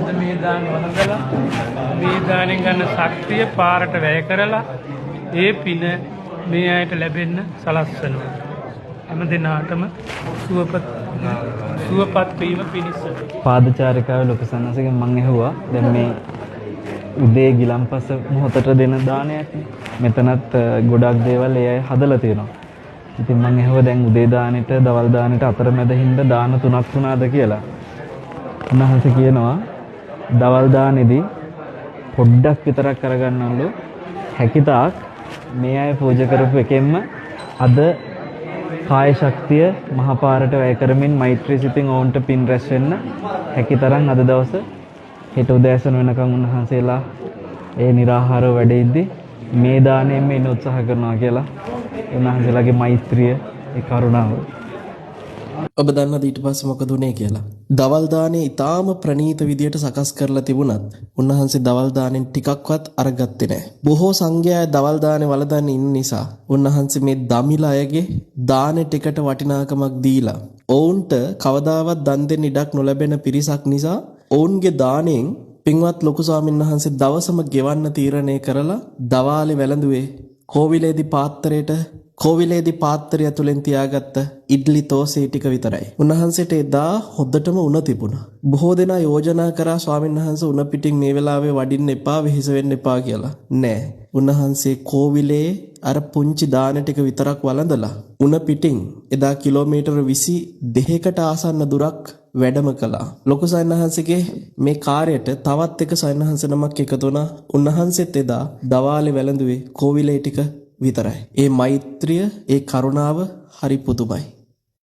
අද මේ දාන වළඳලා මේ දානෙන් ගන්න ශක්තිය පාරට වැය කරලා ඒ පින මේ අයට ලැබෙන්න සලස්වනවා. හැම දිනාටම සුවපත් වීම පිණිස පාදචාරිකාවේ ලොකු සන්නසගෙන් මම ඇහුවා දැන් මේ උදේ ගිලම්පස මොහොතට දෙන දානයක් මෙතනත් ගොඩක් දේවල් ඒ අය හදලා තියෙනවා. ඉතින් මම ඇහුවා දැන් උදේ දානෙට දවල් දානෙට අතරමැද හින්දා දාන තුනක් තුනද කියලා. උන්වහන්සේ කියනවා දවල් දානේදී පොඩ්ඩක් විතරක් අරගන්නවලු හැකිතාක් මේ අය පූජා කරපු එකෙන්ම අද කාය ශක්තිය මහපාරට වැය කරමින් මෛත්‍රී සිතින් ඕන්ට පින් රැස් වෙන්න හැකිතරම් අද දවස හෙට උදෑසන වෙනකන් උන්වහන්සේලා ඒ निराहाරව වැඩ ඉද්දි මේ දාණයෙන් ඉන්න උත්සාහ කරනවා කියලා උන්වහන්සේලාගේ මෛත්‍රිය ඒ කරුණාව ඔබ දන්නද ඊට පස්සේ මොකද උනේ කියලා? දවල් දානේ ඊටාම ප්‍රණීත විදියට සකස් කරලා තිබුණත් උන්වහන්සේ දවල් දානෙන් ටිකක්වත් අරගත්තේ නැහැ. බොහෝ සංඝයා දවල් දානේ වළඳන්නේ ඉන්න නිසා උන්වහන්සේ මේ දමිල අයගේ දානේ ටිකට වටිනාකමක් දීලා ඔවුන්ට කවදාවත් දන් දෙන්න ඉඩක් නොලැබෙන පිරිසක් නිසා ඔවුන්ගේ දාණයෙන් පින්වත් ලොකු ස්වාමීන් වහන්සේ දවසම ගෙවන්න තීරණය කරලා දවාලේ වැළඳුවේ කෝවිලේදී පාත්‍රය තුලින් තියාගත්ත ඉඩ්ලි තෝසේ ටික විතරයි. උන්වහන්සේට එදා හොද්දටම උණ තිබුණා. බොහෝ දෙනා යෝජනා කරා ස්වාමීන් වහන්සේ උණ පිටින් මේ වෙලාවේ වඩින්න එපා, වෙහෙස වෙන්න එපා කියලා. නෑ. උන්වහන්සේ කෝවිලේ අර පුංචි දාන ටික විතරක් වළඳලා උණ පිටින් එදා කිලෝමීටර 22කට ආසන්න දුරක් වැඩම කළා. ලොකු සයන්හන්සේගේ මේ කාර්යයට තවත් එක සයන්හන්ස නමක් එකතු වුණා. උන්වහන්සේත් එදා දවාලේ වැළඳුවේ කෝවිලේ ටික විතරයි. ඒ මෛත්‍රිය, ඒ කරුණාව හරි පුදුමයි.